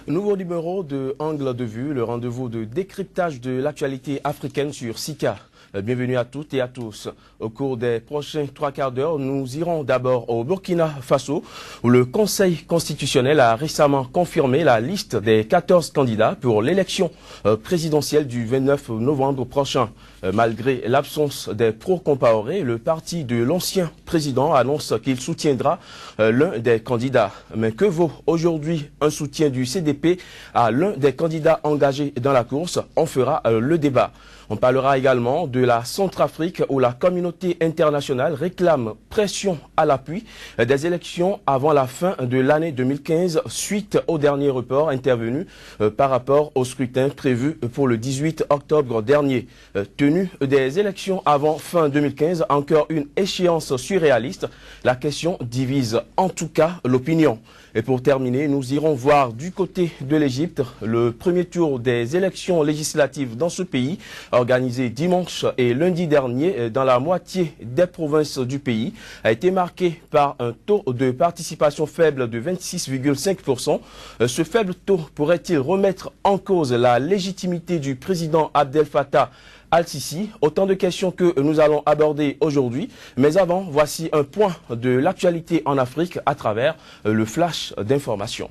Nouveau numéro de Angle de vue, le rendez-vous de décryptage de l'actualité africaine sur Sika. Bienvenue à toutes et à tous. Au cours des prochains 3 quarts d'heure, nous irons d'abord au Burkina Faso, où le Conseil constitutionnel a récemment confirmé la liste des 14 candidats pour l'élection présidentielle du 29 novembre prochain. Malgré l'absence des pro-Compaoré, le parti de l'ancien président annonce qu'il soutiendra l'un des candidats. Mais que vaut aujourd'hui un soutien du CDP à l'un des candidats engagés dans la course? On fera le débat. On parlera également de la Centrafrique où la communauté internationale réclame pression à l'appui des élections avant la fin de l'année 2015 suite au dernier report intervenu par rapport au scrutin prévu pour le 18 octobre dernier. Tenue des élections avant fin 2015, encore une échéance surréaliste. La question divise en tout cas l'opinion. Et pour terminer, nous irons voir du côté de l'Égypte le premier tour des élections législatives dans ce pays, organisé dimanche et lundi dernier dans la moitié des provinces du pays, a été marqué par un taux de participation faible de 26,5%. Ce faible taux pourrait-il remettre en cause la légitimité du président Abdel Fattah Al-Sisi? Autant de questions que nous allons aborder aujourd'hui. Mais avant, voici un point de l'actualité en Afrique à travers le flash d'information.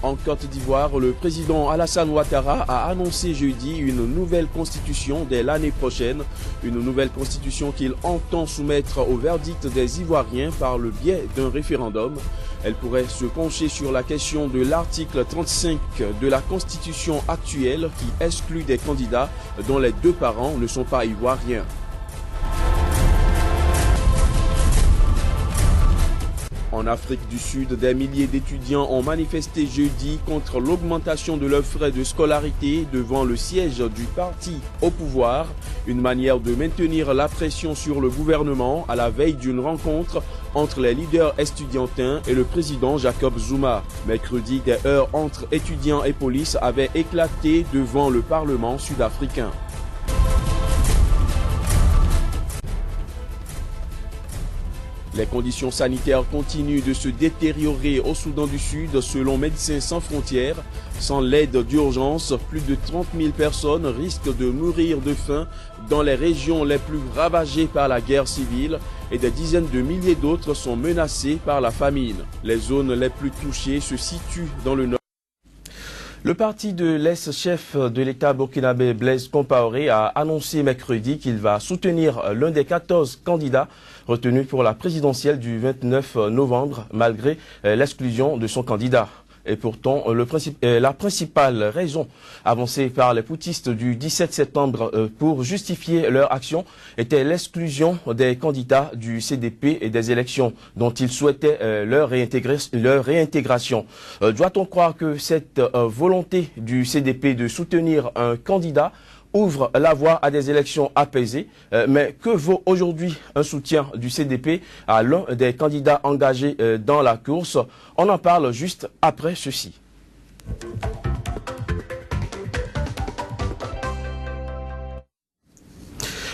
En Côte d'Ivoire, le président Alassane Ouattara a annoncé jeudi une nouvelle constitution dès l'année prochaine. Une nouvelle constitution qu'il entend soumettre au verdict des Ivoiriens par le biais d'un référendum. Elle pourrait se pencher sur la question de l'article 35 de la constitution actuelle qui exclut des candidats dont les 2 parents ne sont pas ivoiriens. En Afrique du Sud, des milliers d'étudiants ont manifesté jeudi contre l'augmentation de leurs frais de scolarité devant le siège du parti au pouvoir, une manière de maintenir la pression sur le gouvernement à la veille d'une rencontre entre les leaders estudiantins et le président Jacob Zuma. Mercredi, des heurts entre étudiants et police avaient éclaté devant le Parlement sud-africain. Les conditions sanitaires continuent de se détériorer au Soudan du Sud selon Médecins sans frontières. Sans l'aide d'urgence, plus de 30 000 personnes risquent de mourir de faim dans les régions les plus ravagées par la guerre civile et des dizaines de milliers d'autres sont menacées par la famine. Les zones les plus touchées se situent dans le nord. Le parti de l'ex-chef de l'État burkinabé Blaise Compaoré a annoncé mercredi qu'il va soutenir l'un des 14 candidats retenus pour la présidentielle du 29 novembre malgré l'exclusion de son candidat. Et pourtant, la principale raison avancée par les putschistes du 17 septembre pour justifier leur action était l'exclusion des candidats du CDP et des élections dont ils souhaitaient leur réintégration. Doit-on croire que cette volonté du CDP de soutenir un candidat ouvre la voie à des élections apaisées, mais que vaut aujourd'hui un soutien du CDP à l'un des candidats engagés dans la course? On en parle juste après ceci.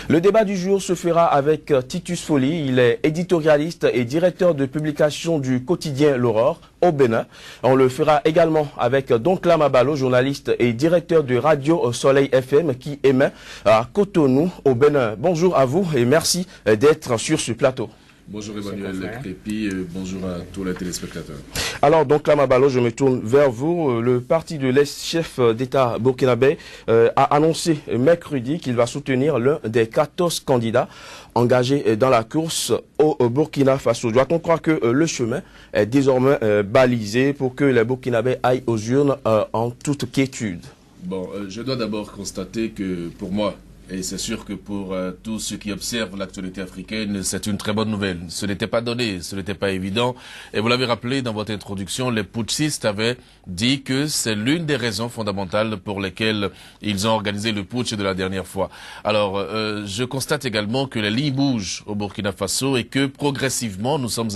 Le débat du jour se fera avec Titus Folly. Il est éditorialiste et directeur de publication du quotidien L'Aurore au Bénin. On le fera également avec Donkla Mabalo, journaliste et directeur de Radio Soleil FM qui émet à Cotonou au Bénin. Bonjour à vous et merci d'être sur ce plateau. Bonjour Emmanuel Crépi, bonjour à tous les téléspectateurs. Alors donc là, Mabalo, je me tourne vers vous. Le parti de l'ex-chef d'État burkinabé a annoncé mercredi qu'il va soutenir l'un des 14 candidats engagés dans la course au Burkina Faso. Doit-on croire que le chemin est désormais balisé pour que les Burkinabés aillent aux urnes en toute quiétude? Bon, je dois d'abord constater que pour moi, et c'est sûr que pour tous ceux qui observent l'actualité africaine, c'est une très bonne nouvelle. Ce n'était pas donné, ce n'était pas évident. Et vous l'avez rappelé dans votre introduction, les putschistes avaient dit que c'est l'une des raisons fondamentales pour lesquelles ils ont organisé le putsch de la dernière fois. Alors, je constate également que les lignes bougent au Burkina Faso et que progressivement, nous sommes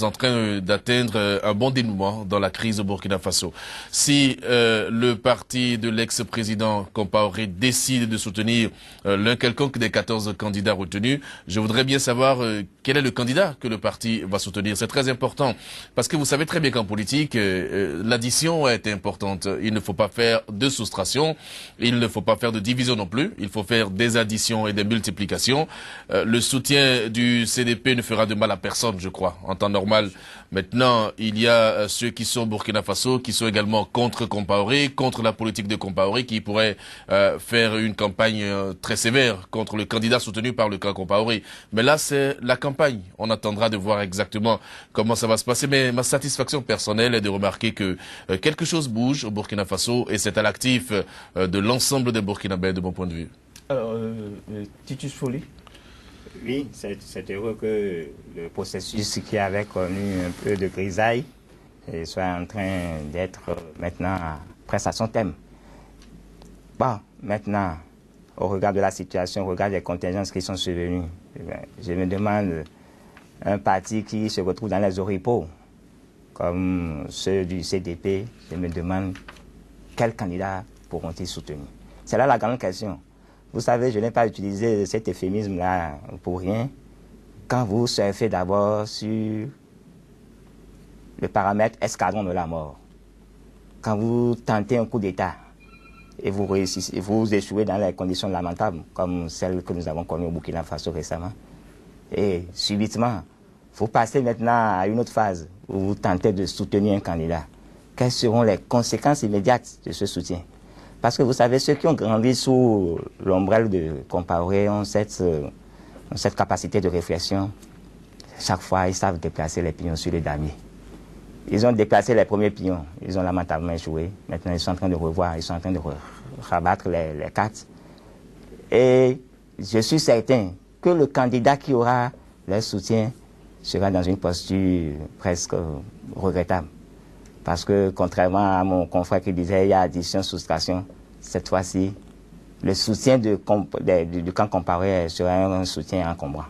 en train d'atteindre un bon dénouement dans la crise au Burkina Faso. Si le parti de l'ex-président Compaoré décide de soutenir soutenir l'un quelconque des 14 candidats retenus. Je voudrais bien savoir quel est le candidat que le parti va soutenir. C'est très important parce que vous savez très bien qu'en politique, l'addition est importante. Il ne faut pas faire de soustraction, il ne faut pas faire de division non plus. Il faut faire des additions et des multiplications. Le soutien du CDP ne fera de mal à personne, je crois, en temps normal. Maintenant, il y a ceux qui sont au Burkina Faso, qui sont également contre Compaoré, contre la politique de Compaoré, qui pourraient faire une campagne très sévère contre le candidat soutenu par le camp Compaoré. Mais là, c'est la campagne. On attendra de voir exactement comment ça va se passer. Mais ma satisfaction personnelle est de remarquer que quelque chose bouge au Burkina Faso et c'est à l'actif de l'ensemble des Burkinabés, de mon point de vue. Alors, Titus Folly. Oui, c'est heureux que le processus qui avait connu un peu de grisaille soit en train d'être maintenant presque à son thème. Bon, maintenant, au regard de la situation, au regard des contingences qui sont survenues, je me demande un parti qui se retrouve dans les oripeaux, comme ceux du CDP, je me demande quels candidats pourront-ils soutenir. C'est là la grande question. Vous savez, je n'ai pas utilisé cet euphémisme-là pour rien. Quand vous surfez d'abord sur le paramètre escadron de la mort, quand vous tentez un coup d'État et vous réussissez, vous échouez dans les conditions lamentables, comme celles que nous avons connues au Burkina Faso récemment, et subitement, vous passez maintenant à une autre phase où vous tentez de soutenir un candidat. Quelles seront les conséquences immédiates de ce soutien? Parce que vous savez, ceux qui ont grandi sous l'ombrelle de Compaoré ont cette capacité de réflexion. Chaque fois, ils savent déplacer les pions sur les damiers. Ils ont déplacé les premiers pions, ils ont lamentablement échoué. Maintenant, ils sont en train de revoir, ils sont en train de rabattre les cartes. Et je suis certain que le candidat qui aura leur soutien sera dans une posture presque regrettable. Parce que, contrairement à mon confrère qui disait il y a addition, soustraction, cette fois-ci, le soutien du camp Compaoré sera un soutien encombrant.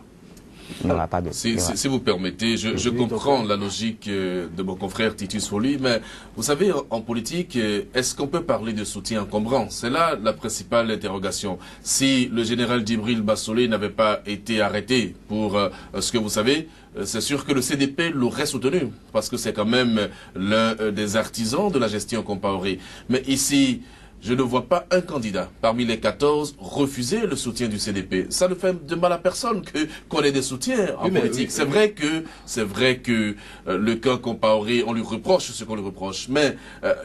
Il n'y aura pas de... Si vous permettez, je comprends la logique de mon confrère Titus Folly, mais vous savez, en politique, est-ce qu'on peut parler de soutien encombrant? C'est là la principale interrogation. Si le général Djibril Bassolé n'avait pas été arrêté pour ce que vous savez, c'est sûr que le CDP l'aurait soutenu, parce que c'est quand même l'un des artisans de la gestion Compaoré. Mais ici, je ne vois pas un candidat parmi les 14 refuser le soutien du CDP. Ça ne fait de mal à personne qu'on ait des soutiens en politique. C'est vrai que le camp Compaoré, on lui reproche ce qu'on lui reproche. Mais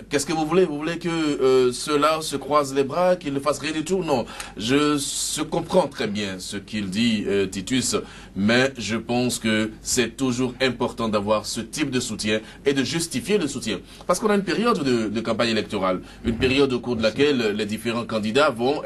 qu'est-ce que vous voulez? Vous voulez que ceux-là se croisent les bras, qu'ils ne fassent rien du tout? Non. Je comprends très bien ce qu'il dit, Titus, mais je pense que c'est toujours important d'avoir ce type de soutien et de justifier le soutien. Parce qu'on a une période de campagne électorale, une période au cours de laquelle les différents candidats vont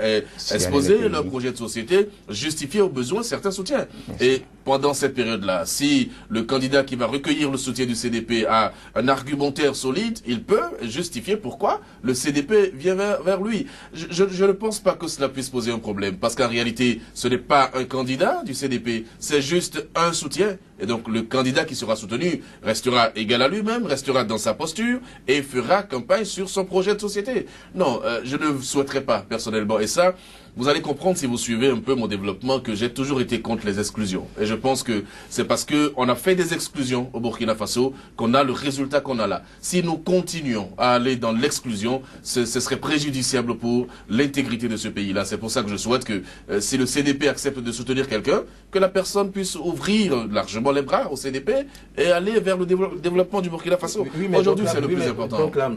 exposer leur projet de société, justifier au besoin certains soutiens. Et pendant cette période-là, si le candidat qui va recueillir le soutien du CDP a un argumentaire solide, il peut justifier pourquoi le CDP vient vers lui. Je ne pense pas que cela puisse poser un problème, parce qu'en réalité, ce n'est pas un candidat du CDP, c'est juste un soutien. Et donc le candidat qui sera soutenu restera égal à lui-même, restera dans sa posture et fera campagne sur son projet de société. Non, je ne souhaiterais pas personnellement. Et ça, vous allez comprendre si vous suivez un peu mon développement que j'ai toujours été contre les exclusions. Et je pense que c'est parce qu'on a fait des exclusions au Burkina Faso qu'on a le résultat qu'on a là. Si nous continuons à aller dans l'exclusion, ce serait préjudiciable pour l'intégrité de ce pays-là. C'est pour ça que je souhaite que si le CDP accepte de soutenir quelqu'un, que la personne puisse ouvrir largement les bras au CDP et aller vers le développement du Burkina Faso. Oui, aujourd'hui, c'est le plus important. Donc là,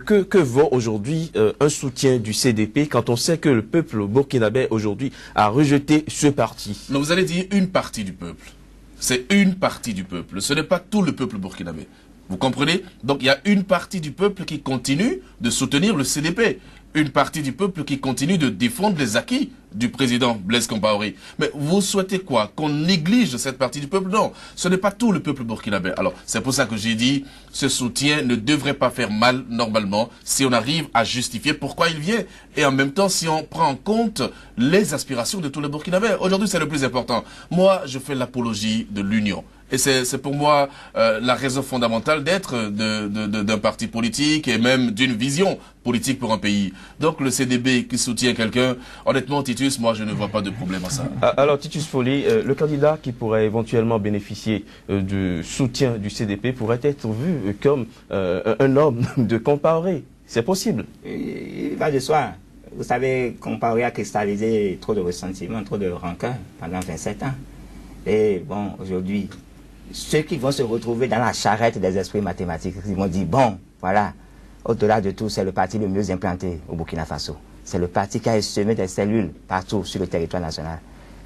que vaut aujourd'hui un soutien du CDP quand on sait que le peuple burkinabé aujourd'hui a rejeté ce parti? Non, vous allez dire une partie du peuple. C'est une partie du peuple. Ce n'est pas tout le peuple burkinabé. Vous comprenez? Donc il y a une partie du peuple qui continue de soutenir le CDP. Une partie du peuple qui continue de défendre les acquis du président Blaise Compaoré. Mais vous souhaitez quoi? Qu'on néglige cette partie du peuple? Non, ce n'est pas tout le peuple burkinabé. Alors, c'est pour ça que j'ai dit, ce soutien ne devrait pas faire mal, normalement, si on arrive à justifier pourquoi il vient. Et en même temps, si on prend en compte les aspirations de tous les Burkinabés. Aujourd'hui, c'est le plus important. Moi, je fais l'apologie de l'union. Et c'est pour moi la raison fondamentale d'être d'un parti politique et même d'une vision politique pour un pays. Donc le CDP qui soutient quelqu'un, honnêtement Titus, moi je ne vois pas de problème à ça. Alors Titus Foley, le candidat qui pourrait éventuellement bénéficier du soutien du CDP pourrait être vu comme un homme de Compaoré. C'est possible. Il va de soi. Vous savez, Compaoré a cristallisé trop de ressentiments, trop de rancœur pendant 27 ans. Et bon, aujourd'hui, ceux qui vont se retrouver dans la charrette des esprits mathématiques, ils vont dire, bon, voilà, au-delà de tout, c'est le parti le mieux implanté au Burkina Faso. C'est le parti qui a semé des cellules partout sur le territoire national.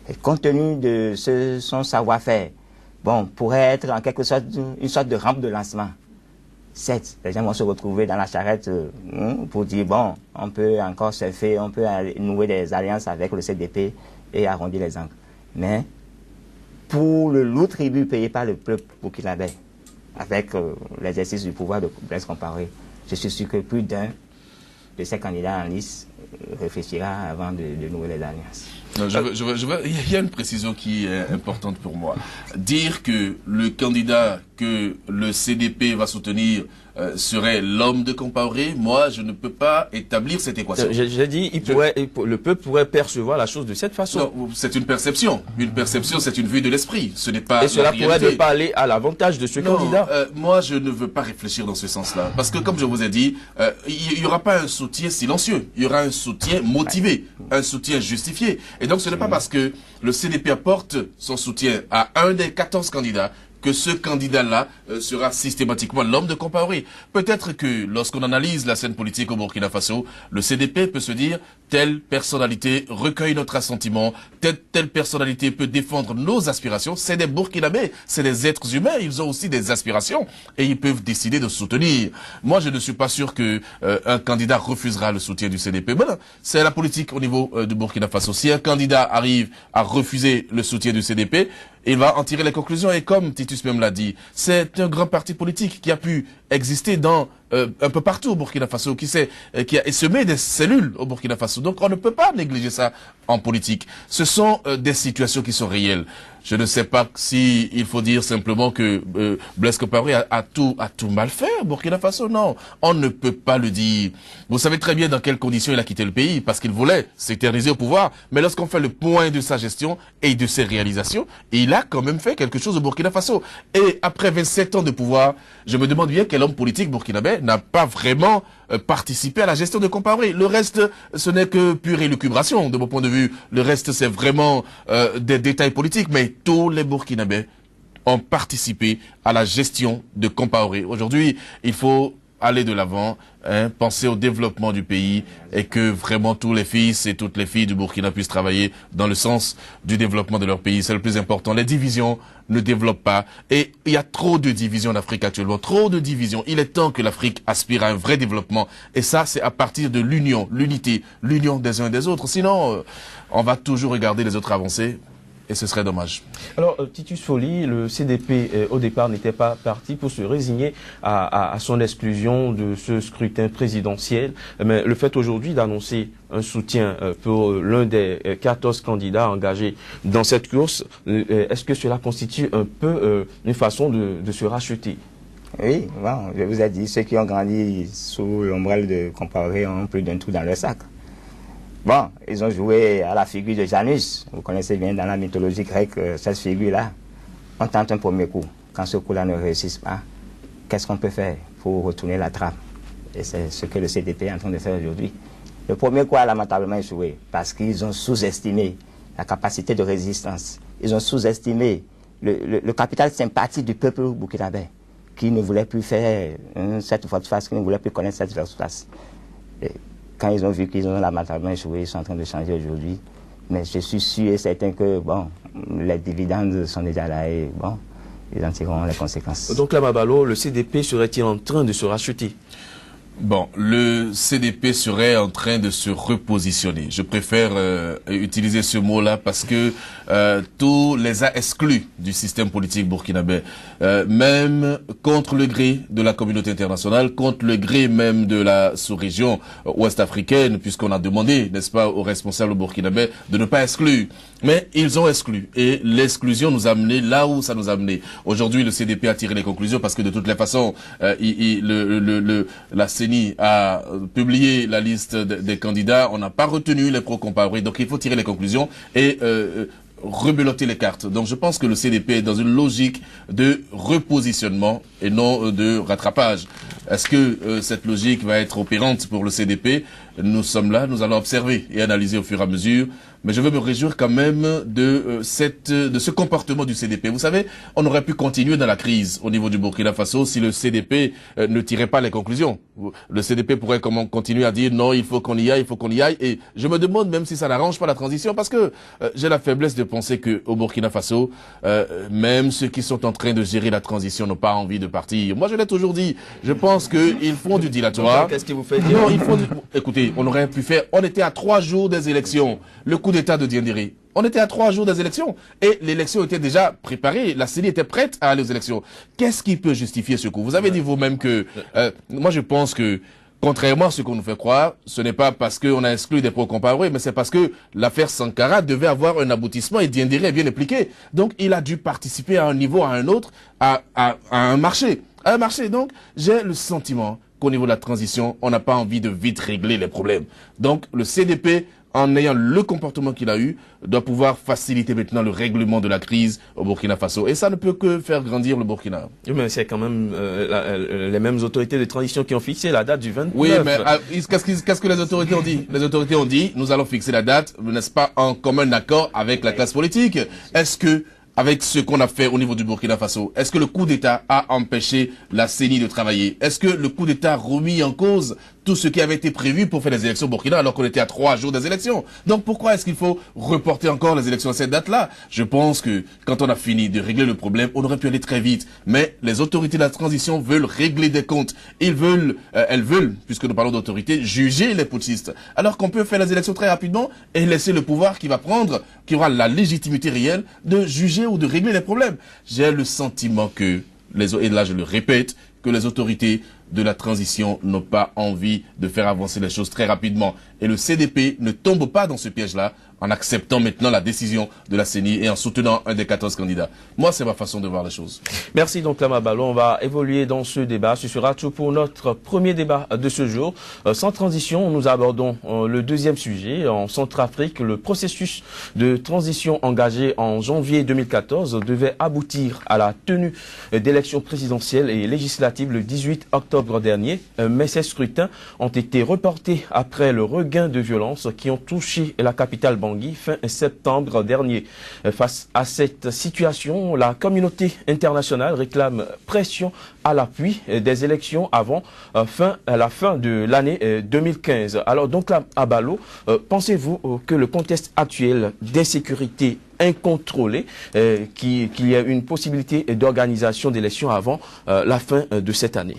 Et compte tenu de son savoir-faire, bon, pourrait être en quelque sorte une sorte de rampe de lancement. Certes, les gens vont se retrouver dans la charrette pour dire, bon, on peut encore surfer, on peut nouer des alliances avec le CDP et arrondir les angles. Mais pour le lourd tribut payé par le peuple burkinabé, avec l'exercice du pouvoir de Blaise Compaoré, je suis sûr que plus d'un de ces candidats en lice réfléchira avant de nouer les alliances. Non, il y a une précision qui est importante pour moi. Dire que le candidat que le CDP va soutenir serait l'homme de Compaoré, moi, je ne peux pas établir cette équation. J'ai dit, le peuple pourrait percevoir la chose de cette façon. Non, c'est une perception. Une perception, c'est une vue de l'esprit. Ce n'est pas. Et cela pourrait ne pas aller à l'avantage de ce candidat. Moi, je ne veux pas réfléchir dans ce sens-là. Parce que, comme je vous ai dit, il n'y aura pas un soutien silencieux. Il y aura un soutien motivé, un soutien justifié. Et donc, ce n'est pas parce que le CDP apporte son soutien à un des 14 candidats que ce candidat-là sera systématiquement l'homme de Compaoré. Peut-être que lorsqu'on analyse la scène politique au Burkina Faso, le CDP peut se dire telle personnalité recueille notre assentiment, telle personnalité peut défendre nos aspirations. C'est des Burkinabés, c'est des êtres humains, ils ont aussi des aspirations et ils peuvent décider de soutenir. Moi, je ne suis pas sûr que un candidat refusera le soutien du CDP. Ben, c'est la politique au niveau du Burkina Faso. Si un candidat arrive à refuser le soutien du CDP, il va en tirer les conclusions. Et comme Titus même l'a dit, c'est un grand parti politique qui a pu exister dans un peu partout au Burkina Faso, qui a semé des cellules au Burkina Faso. Donc on ne peut pas négliger ça en politique. Ce sont des situations qui sont réelles. Je ne sais pas si il faut dire simplement que Blaise Compaoré a tout mal fait au Burkina Faso. Non, on ne peut pas le dire. Vous savez très bien dans quelles conditions il a quitté le pays, parce qu'il voulait s'éterniser au pouvoir. Mais lorsqu'on fait le point de sa gestion et de ses réalisations, il a quand même fait quelque chose au Burkina Faso. Et après 27 ans de pouvoir, je me demande bien quel homme politique burkinabé n'a pas vraiment participé à la gestion de Compaoré. Le reste, ce n'est que pure élucubration de mon point de vue. Le reste, c'est vraiment des détails politiques. Mais tous les Burkinabés ont participé à la gestion de Compaoré. Aujourd'hui, il faut aller de l'avant, penser au développement du pays et que vraiment tous les fils et toutes les filles du Burkina puissent travailler dans le sens du développement de leur pays. C'est le plus important. Les divisions ne développent pas et il y a trop de divisions en Afrique actuellement, trop de divisions. Il est temps que l'Afrique aspire à un vrai développement et ça c'est à partir de l'union, l'unité, l'union des uns et des autres. Sinon, on va toujours regarder les autres avancer. Et ce serait dommage. Alors, Titus Foley, le CDP, au départ, n'était pas parti pour se résigner à son exclusion de ce scrutin présidentiel. Mais le fait aujourd'hui d'annoncer un soutien pour l'un des 14 candidats engagés dans cette course, est-ce que cela constitue un peu une façon de se racheter? Oui, bon, je vous ai dit, ceux qui ont grandi sous l'ombrelle de Compaoré ont plus d'un trou dans leur sac. Bon, ils ont joué à la figure de Janus. Vous connaissez bien dans la mythologie grecque cette figure-là. On tente un premier coup. Quand ce coup-là ne réussit pas, qu'est-ce qu'on peut faire pour retourner la trappe? Et c'est ce que le CDP est en train de faire aujourd'hui. Le premier coup a lamentablement échoué parce qu'ils ont sous-estimé la capacité de résistance. Ils ont sous-estimé le capital sympathie du peuple burkinabé qui ne voulait plus faire cette volte-face, qui ne voulait plus connaître cette volte-face. Quand ils ont vu qu'ils ont lamentablement échoué, ils sont en train de changer aujourd'hui. Mais je suis sûr et certain que, bon, les dividendes sont déjà là et, bon, ils en tireront les conséquences. Donc là, Mabalo, le CDP serait-il en train de se racheter? Bon, le CDP serait en train de se repositionner. Je préfère utiliser ce mot-là parce que tout les a exclus du système politique burkinabé, même contre le gré de la communauté internationale, contre le gré même de la sous-région ouest africaine, puisqu'on a demandé, n'est-ce pas, aux responsables burkinabés de ne pas exclure. Mais ils ont exclu et l'exclusion nous a amené là où ça nous a amené. Aujourd'hui, le CDP a tiré les conclusions parce que de toutes les façons, la CENI a publié la liste des candidats. On n'a pas retenu les pro-comparés. Donc, il faut tirer les conclusions et rebeloter les cartes. Donc, je pense que le CDP est dans une logique de repositionnement et non de rattrapage. Est-ce que cette logique va être opérante pour le CDP? Nous sommes là, nous allons observer et analyser au fur et à mesure. Mais je veux me réjouir quand même de ce comportement du CDP. Vous savez, on aurait pu continuer dans la crise au niveau du Burkina Faso si le CDP ne tirait pas les conclusions. Le CDP pourrait continuer à dire non, il faut qu'on y aille, il faut qu'on y aille. Et je me demande même si ça n'arrange pas la transition parce que j'ai la faiblesse de penser que au Burkina Faso, même ceux qui sont en train de gérer la transition n'ont pas envie de partir. Moi, je l'ai toujours dit. Je pense qu'ils font du dilatoire. Qu'est-ce qui vous fait dire? Non, ils font du... Écoutez, on aurait pu faire... On était à 3 jours des élections. Le coup d'État de Diendéré. On était à 3 jours des élections. Et l'élection était déjà préparée. La CENI était prête à aller aux élections. Qu'est-ce qui peut justifier ce coup? Vous avez dit vous-même que... moi, je pense que, contrairement à ce qu'on nous fait croire, ce n'est pas parce qu'on a exclu des pro-comparés, mais c'est parce que l'affaire Sankara devait avoir un aboutissement et Diendéré est bien impliqué. Donc, il a dû participer à un niveau, à un autre, à un marché. À un marché. Donc, j'ai le sentiment qu'au niveau de la transition, on n'a pas envie de vite régler les problèmes. Donc, le CDP, en ayant le comportement qu'il a eu, doit pouvoir faciliter maintenant le règlement de la crise au Burkina Faso. Et ça ne peut que faire grandir le Burkina. Oui, mais c'est quand même les mêmes autorités de transition qui ont fixé la date du 29. Oui, mais qu'est-ce que les autorités ont dit? Les autorités ont dit, nous allons fixer la date, n'est-ce pas, en commun accord avec la classe politique. Est-ce que, avec ce qu'on a fait au niveau du Burkina Faso, est-ce que le coup d'État a empêché la CENI de travailler? Est-ce que le coup d'État a remis en cause tout ce qui avait été prévu pour faire les élections au Burkina alors qu'on était à 3 jours des élections? Donc pourquoi est-ce qu'il faut reporter encore les élections à cette date-là? Je pense que quand on a fini de régler le problème, on aurait pu aller très vite. Mais les autorités de la transition veulent régler des comptes. Elles veulent, puisque nous parlons d'autorités, juger les putschistes. Alors qu'on peut faire les élections très rapidement et laisser le pouvoir qui aura la légitimité réelle de juger ou de régler les problèmes. J'ai le sentiment que, et là je le répète, que les autorités de la transition n'ont pas envie de faire avancer les choses très rapidement. Et le CDP ne tombe pas dans ce piège-là en acceptant maintenant la décision de la CENI et en soutenant un des 14 candidats. Moi, c'est ma façon de voir les choses. Merci donc Lama Balo. On va évoluer dans ce débat. Ce sera tout pour notre premier débat de ce jour. Sans transition, nous abordons le deuxième sujet. En Centrafrique, le processus de transition engagé en janvier 2014 devait aboutir à la tenue d'élections présidentielles et législatives le 18 octobre dernier. Mais ces scrutins ont été reportés après le regain de violence qui ont touché la capitale Bangui fin septembre dernier. Face à cette situation, la communauté internationale réclame pression à l'appui des élections avant la fin de l'année 2015. Alors donc là, à Balo, pensez-vous que le contexte actuel d'insécurité incontrôlée, qu'il y a une possibilité d'organisation d'élections avant la fin de cette année?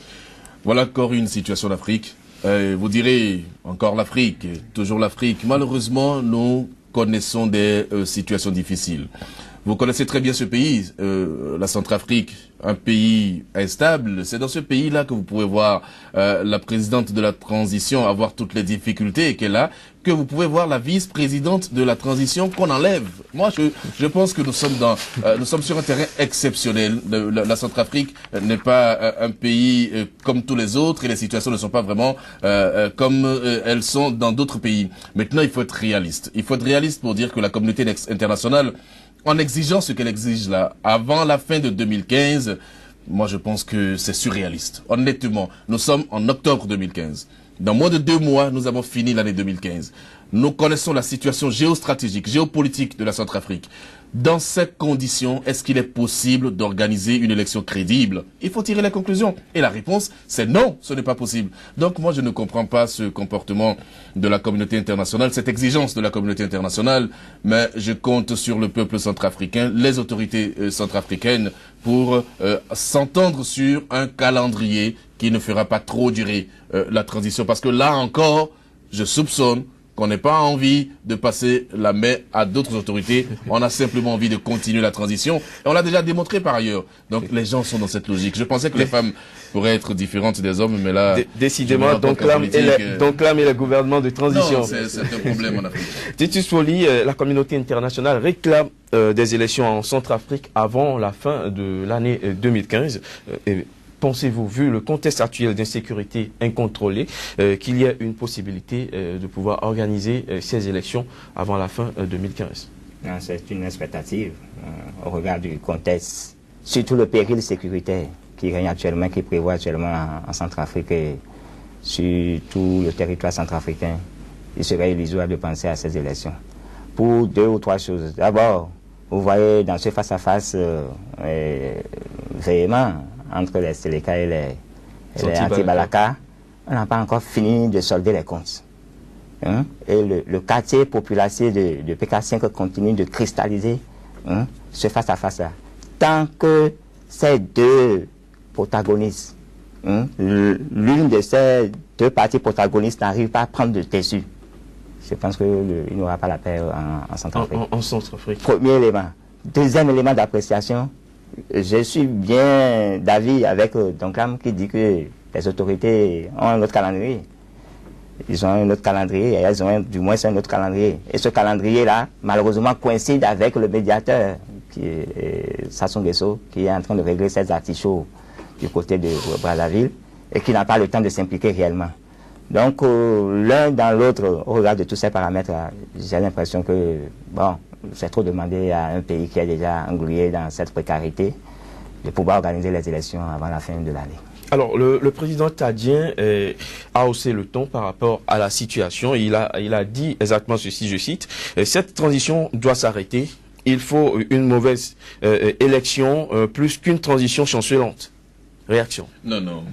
Voilà encore une situation d'Afrique. Vous direz, encore l'Afrique, toujours l'Afrique. Malheureusement, nous connaissons des situations difficiles. Vous connaissez très bien ce pays, la Centrafrique, un pays instable. C'est dans ce pays-là que vous pouvez voir la présidente de la transition avoir toutes les difficultés qu'elle a, que vous pouvez voir la vice-présidente de la transition qu'on enlève. Moi, je pense que nous sommes sur un terrain exceptionnel. La Centrafrique n'est pas un pays comme tous les autres et les situations ne sont pas vraiment comme elles sont dans d'autres pays. Maintenant, il faut être réaliste. Il faut être réaliste pour dire que la communauté internationale, en exigeant ce qu'elle exige là, avant la fin de 2015, moi je pense que c'est surréaliste. Honnêtement, nous sommes en octobre 2015. Dans moins de 2 mois, nous avons fini l'année 2015. Nous connaissons la situation géostratégique, géopolitique de la Centrafrique. Dans ces conditions, est-ce qu'il est possible d'organiser une élection crédible? Il faut tirer les conclusions. Et la réponse, c'est non, ce n'est pas possible. Donc moi, je ne comprends pas ce comportement de la communauté internationale, cette exigence de la communauté internationale, mais je compte sur le peuple centrafricain, les autorités centrafricaines, pour s'entendre sur un calendrier qui ne fera pas trop durer la transition. Parce que là encore, je soupçonne qu'on n'ait pas envie de passer la main à d'autres autorités. On a simplement envie de continuer la transition. Et on l'a déjà démontré par ailleurs. Donc les gens sont dans cette logique. Je pensais que les femmes pourraient être différentes des hommes, mais là... Décidément, donc l'âme est le gouvernement de transition. Non, c'est un problème en Afrique. Titus Folly, la communauté internationale réclame des élections en Centrafrique avant la fin de l'année 2015. Pensez-vous, vu le contexte actuel d'insécurité incontrôlée, qu'il y ait une possibilité de pouvoir organiser ces élections avant la fin 2015? C'est une expectative au regard du contexte, surtout le péril sécuritaire qui règne actuellement, qui prévoit actuellement en Centrafrique et sur tout le territoire centrafricain. Il serait illusoire de penser à ces élections. Pour 2 ou 3 choses. D'abord, vous voyez dans ce face-à-face véhément entre les Séléka et les anti-Balaka, on n'a pas encore fini de solder les comptes. Hein? Et le quartier populacier de PK5 continue de cristalliser ce face-à-face-là. Tant que ces 2 protagonistes, l'une de ces 2 parties protagonistes n'arrive pas à prendre de dessus, je pense qu'il n'y aura pas la paix en Centrafrique. En Centrafrique. Premier élément. Deuxième élément d'appréciation, je suis bien d'avis avec Donklam qui dit que les autorités ont un autre calendrier. Ils ont un autre calendrier, et elles ont du moins un autre calendrier. Et ce calendrier-là, malheureusement, coïncide avec le médiateur, qui est Sassou Nguesso, qui est en train de régler ses artichauts du côté de Brazzaville, et qui n'a pas le temps de s'impliquer réellement. Donc, l'un dans l'autre, au regard de tous ces paramètres, j'ai l'impression que, bon, c'est trop demandé à un pays qui est déjà englué dans cette précarité de pouvoir organiser les élections avant la fin de l'année. Alors, le président tchadien a haussé le ton par rapport à la situation. Il a dit exactement ceci, je cite, « Cette transition doit s'arrêter. Il faut une mauvaise élection plus qu'une transition chancelante. » Réaction. Non,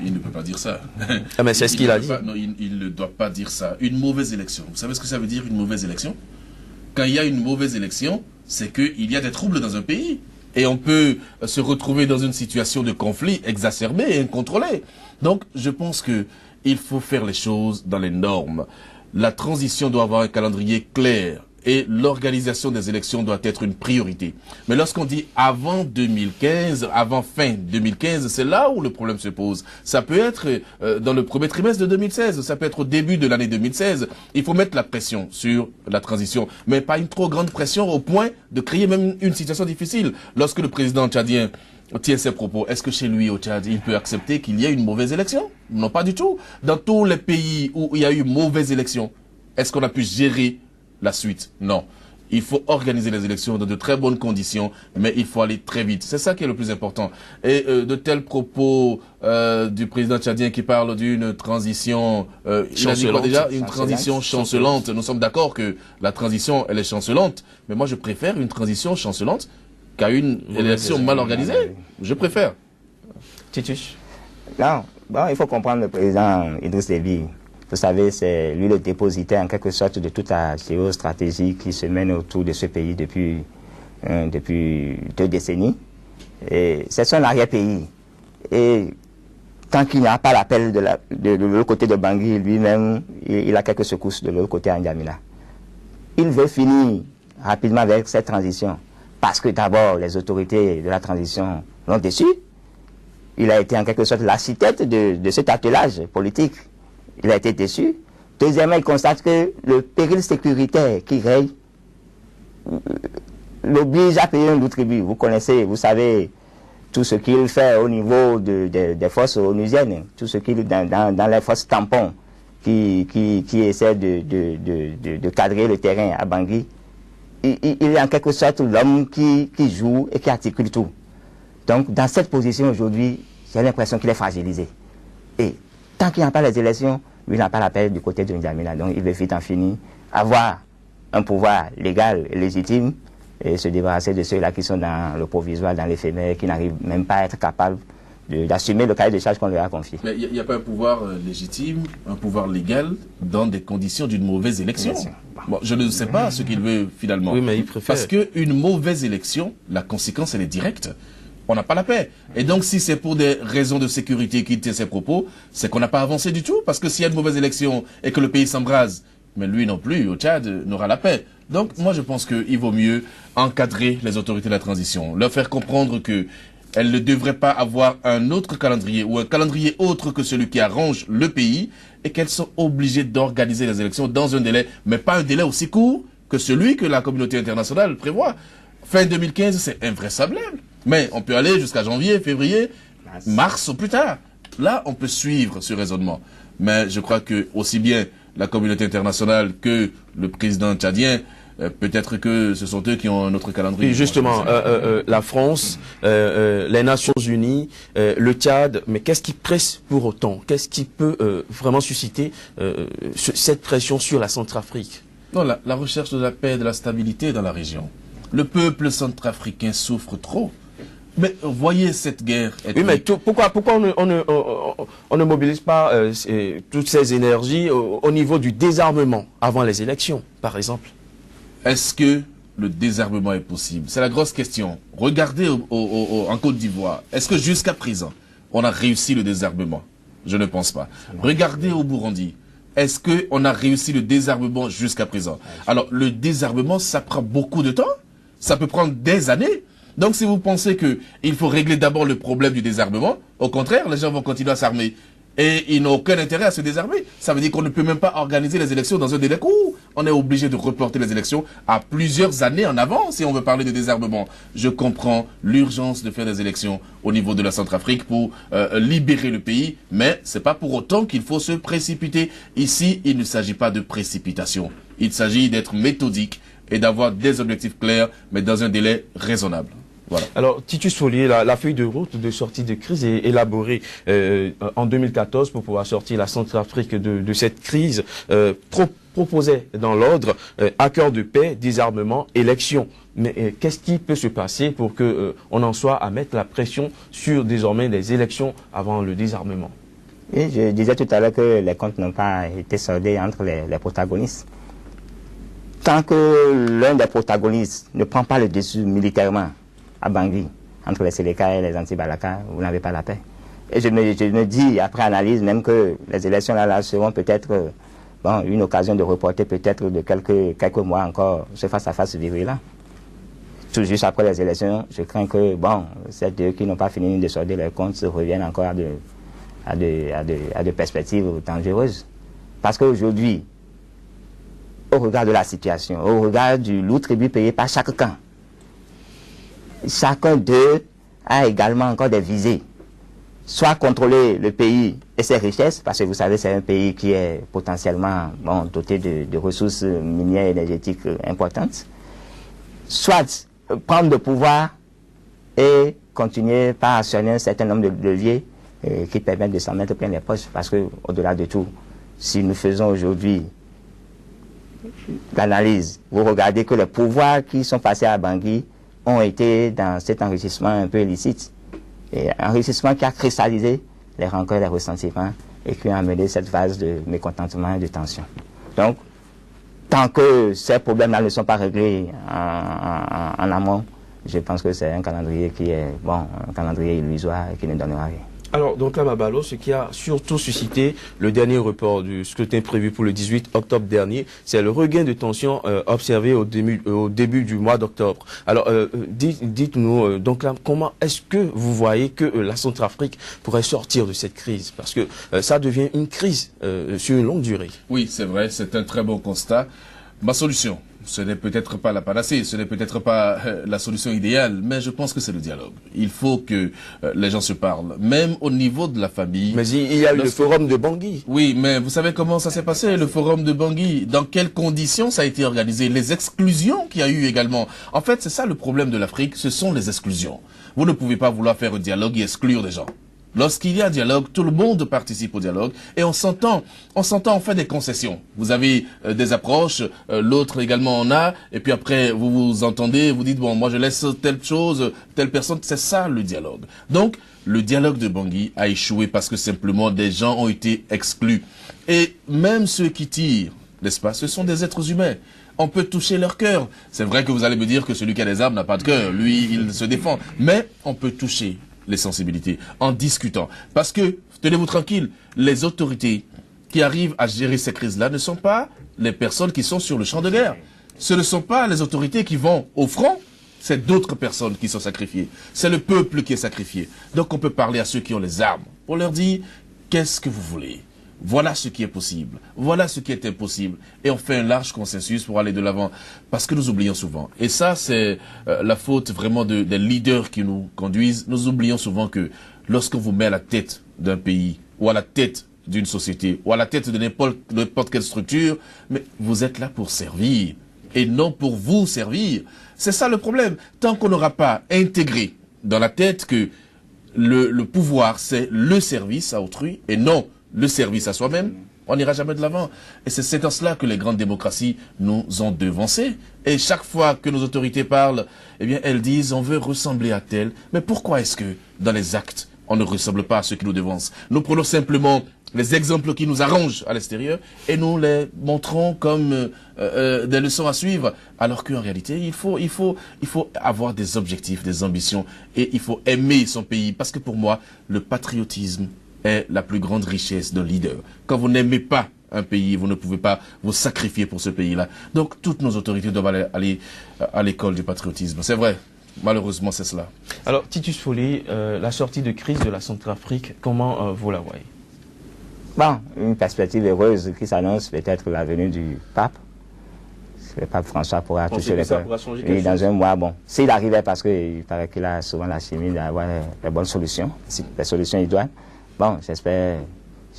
il ne peut pas dire ça. Ah, mais c'est ce qu'il a dit. Non, il ne doit pas dire ça. Une mauvaise élection. Vous savez ce que ça veut dire, une mauvaise élection? Quand il y a une mauvaise élection, c'est qu'il y a des troubles dans un pays. Et on peut se retrouver dans une situation de conflit exacerbé et incontrôlé. Donc, je pense qu'il faut faire les choses dans les normes. La transition doit avoir un calendrier clair. Et l'organisation des élections doit être une priorité. Mais lorsqu'on dit avant 2015, avant fin 2015, c'est là où le problème se pose. Ça peut être dans le premier trimestre de 2016, ça peut être au début de l'année 2016. Il faut mettre la pression sur la transition, mais pas une trop grande pression au point de créer même une situation difficile. Lorsque le président tchadien tient ses propos, est-ce que chez lui au Tchad, il peut accepter qu'il y ait une mauvaise élection? Non, pas du tout. Dans tous les pays où il y a eu mauvaise élection, est-ce qu'on a pu gérer la suite? Non. Il faut organiser les élections dans de très bonnes conditions, mais il faut aller très vite. C'est ça qui est le plus important. Et de tels propos du président tchadien qui parle d'une transition, il a dit quoi déjà? Une transition chancelante. Nous sommes d'accord que la transition, elle est chancelante, mais moi je préfère une transition chancelante qu'à une élection mal organisée. Je préfère. Titus. Non, bon, il faut comprendre le président Idriss Déby. Vous savez, c'est lui le dépositaire en quelque sorte de toute la géostratégie qui se mène autour de ce pays depuis 2 décennies. Et c'est son arrière-pays. Et tant qu'il n'y a pas l'appel de l'autre côté de Bangui, lui-même, il a quelques secousses de l'autre côté à N'Djamena. Il veut finir rapidement avec cette transition. Parce que d'abord, les autorités de la transition l'ont déçu. Il a été en quelque sorte l'architecte de cet attelage politique. Il a été déçu. Deuxièmement, il constate que le péril sécuritaire qui règne l'oblige à payer un lourd tribut. Vous connaissez, vous savez tout ce qu'il fait au niveau des forces onusiennes, tout ce qu'il dans les forces tampons qui essaient de cadrer le terrain à Bangui. Il est en quelque sorte l'homme qui joue et qui articule tout. Donc, dans cette position aujourd'hui, j'ai l'impression qu'il est fragilisé. Et tant qu'il n'y a pas les élections, lui n'a pas la paix du côté de N'Djamena. Donc il veut vite en finir, avoir un pouvoir légal et légitime et se débarrasser de ceux-là qui sont dans le provisoire, dans l'éphémère, qui n'arrivent même pas à être capables d'assumer le cahier de charges qu'on leur a confié. Mais il n'y a pas un pouvoir légitime, un pouvoir légal dans des conditions d'une mauvaise élection. Bon, je ne sais pas ce qu'il veut finalement. Oui, mais il préfère. Parce qu'une mauvaise élection, la conséquence elle est directe. on n'a pas la paix. Et donc, si c'est pour des raisons de sécurité qu'il tient ses propos, c'est qu'on n'a pas avancé du tout. Parce que s'il y a une mauvaise élection et que le pays s'embrase, mais lui non plus, au Tchad, n'aura la paix. Donc, moi, je pense qu'il vaut mieux encadrer les autorités de la transition, leur faire comprendre que elles ne devraient pas avoir un autre calendrier ou un calendrier autre que celui qui arrange le pays et qu'elles sont obligées d'organiser les élections dans un délai, mais pas un délai aussi court que celui que la communauté internationale prévoit. Fin 2015, c'est invraisemblable. Mais on peut aller jusqu'à janvier, février, mars ou plus tard. Là, on peut suivre ce raisonnement. Mais je crois que aussi bien la communauté internationale que le président tchadien, peut-être que ce sont eux qui ont un autre calendrier. Et justement, la France, les Nations Unies, le Tchad, mais qu'est-ce qui presse pour autant? Qu'est-ce qui peut vraiment susciter cette pression sur la Centrafrique? Non, la recherche de la paix et de la stabilité dans la région. Le peuple centrafricain souffre trop. Mais voyez cette guerre. Oui, mais pourquoi on ne mobilise pas toutes ces énergies au niveau du désarmement avant les élections, par exemple? Est-ce que le désarmement est possible? C'est la grosse question. Regardez en Côte d'Ivoire. Est-ce que jusqu'à présent, on a réussi le désarmement? Je ne pense pas. Regardez au Burundi. Est-ce qu'on a réussi le désarmement jusqu'à présent? Alors, le désarmement, ça prend beaucoup de temps. Ça peut prendre des années. Donc, si vous pensez qu'il faut régler d'abord le problème du désarmement, au contraire, les gens vont continuer à s'armer. Et ils n'ont aucun intérêt à se désarmer. Ça veut dire qu'on ne peut même pas organiser les élections dans un délai court. On est obligé de reporter les élections à plusieurs années en avant si on veut parler de désarmement. Je comprends l'urgence de faire des élections au niveau de la Centrafrique pour libérer le pays, mais c'est pas pour autant qu'il faut se précipiter. Ici, il ne s'agit pas de précipitation. Il s'agit d'être méthodique et d'avoir des objectifs clairs, mais dans un délai raisonnable. Voilà. Alors, Titus Follier, la feuille de route de sortie de crise est élaborée en 2014 pour pouvoir sortir la Centrafrique de cette crise, proposait dans l'ordre accord de paix, désarmement, élection. Mais qu'est-ce qui peut se passer pour qu'on en soit à mettre la pression sur désormais les élections avant le désarmement? Et je disais tout à l'heure que les comptes n'ont pas été soldés entre les protagonistes. Tant que l'un des protagonistes ne prend pas le dessus militairement à Bangui, entre les Séléka et les anti-Balaka, vous n'avez pas la paix. Et je me dis, après analyse, même que les élections là seront peut-être une occasion de reporter peut-être de quelques mois encore ce face-à-face viril-là. Tout juste après les élections, je crains que, ces deux qui n'ont pas fini de solder leurs comptes reviennent encore à de perspectives dangereuses. Parce qu'aujourd'hui, au regard de la situation, au regard du lourd tribut payé par chaque camp, chacun d'eux a également encore des visées. Soit contrôler le pays et ses richesses, parce que vous savez, c'est un pays qui est potentiellement doté de ressources minières et énergétiques importantes. Soit prendre le pouvoir et continuer par actionner un certain nombre de leviers qui permettent de s'en mettre plein les poches. Parce que, au-delà de tout, si nous faisons aujourd'hui l'analyse, vous regardez que les pouvoirs qui sont passés à Bangui ont été dans cet enrichissement un peu illicite. Et enrichissement qui a cristallisé les rancœurs et les ressentiments et qui a amené cette phase de mécontentement et de tension. Donc, tant que ces problèmes-là ne sont pas réglés en amont, je pense que c'est un calendrier qui est un calendrier illusoire et qui ne donnera rien. Alors, donc là, Mabalo, ce qui a surtout suscité le dernier report du scrutin prévu pour le 18 octobre dernier, c'est le regain de tension observé au début du mois d'octobre. Alors, dites-nous, donc là, comment est-ce que vous voyez que la Centrafrique pourrait sortir de cette crise? Parce que ça devient une crise sur une longue durée. Oui, c'est vrai, c'est un très bon constat. Ma solution, ce n'est peut-être pas la panacée, ce n'est peut-être pas la solution idéale, mais je pense que c'est le dialogue. Il faut que les gens se parlent, même au niveau de la famille. Mais il y a eu le forum de Bangui. Oui, mais vous savez comment ça s'est passé, le forum de Bangui? Dans quelles conditions ça a été organisé? Les exclusions qu'il y a eu également. En fait, c'est ça le problème de l'Afrique, ce sont les exclusions. Vous ne pouvez pas vouloir faire un dialogue et exclure des gens. Lorsqu'il y a dialogue, tout le monde participe au dialogue et on s'entend, on fait des concessions. Vous avez des approches, l'autre également en a, et puis après vous vous entendez, vous dites bon, moi je laisse telle chose, telle personne, c'est ça le dialogue. Donc le dialogue de Bangui a échoué parce que simplement des gens ont été exclus. Et même ceux qui tirent, n'est-ce pas, ce sont des êtres humains. on peut toucher leur cœur. C'est vrai que vous allez me dire que celui qui a des armes n'a pas de cœur. Lui, il se défend. Mais on peut toucher les sensibilités en discutant. Parce que, tenez-vous tranquille, les autorités qui arrivent à gérer ces crises-là ne sont pas les personnes qui sont sur le champ de guerre. Ce ne sont pas les autorités qui vont au front, c'est d'autres personnes qui sont sacrifiées. C'est le peuple qui est sacrifié. Donc on peut parler à ceux qui ont les armes pour leur dire « Qu'est-ce que vous voulez ? Voilà ce qui est possible. Voilà ce qui est impossible. » Et on fait un large consensus pour aller de l'avant. Parce que nous oublions souvent. Et ça, c'est la faute vraiment des leaders qui nous conduisent. Nous oublions souvent que lorsqu'on vous met à la tête d'un pays ou à la tête d'une société ou à la tête de n'importe quelle structure, mais vous êtes là pour servir et non pour vous servir. C'est ça le problème. Tant qu'on n'aura pas intégré dans la tête que le pouvoir, c'est le service à autrui et non le service à soi-même, on n'ira jamais de l'avant. Et c'est en cela que les grandes démocraties nous ont devancés. Et chaque fois que nos autorités parlent, eh bien, elles disent on veut ressembler à tel. Mais pourquoi est-ce que dans les actes, on ne ressemble pas à ceux qui nous devancent? Nous prenons simplement les exemples qui nous arrangent à l'extérieur et nous les montrons comme des leçons à suivre. Alors qu'en réalité, il faut avoir des objectifs, des ambitions et il faut aimer son pays. Parce que pour moi, le patriotisme est la plus grande richesse d'un leader. Quand vous n'aimez pas un pays, vous ne pouvez pas vous sacrifier pour ce pays-là. Donc toutes nos autorités doivent aller à l'école du patriotisme. C'est vrai. Malheureusement, c'est cela. Alors, Titus Foley, la sortie de crise de la Centrafrique, comment vous la voyez? Bon, une perspective heureuse qui s'annonce, peut-être la venue du pape. Le pape François pourra toucher les cœurs. Et dans un mois, bon, s'il arrivait, parce qu'il paraît qu'il a souvent la chimie d'avoir les bonnes solutions, les solutions idoines. Bon, j'espère,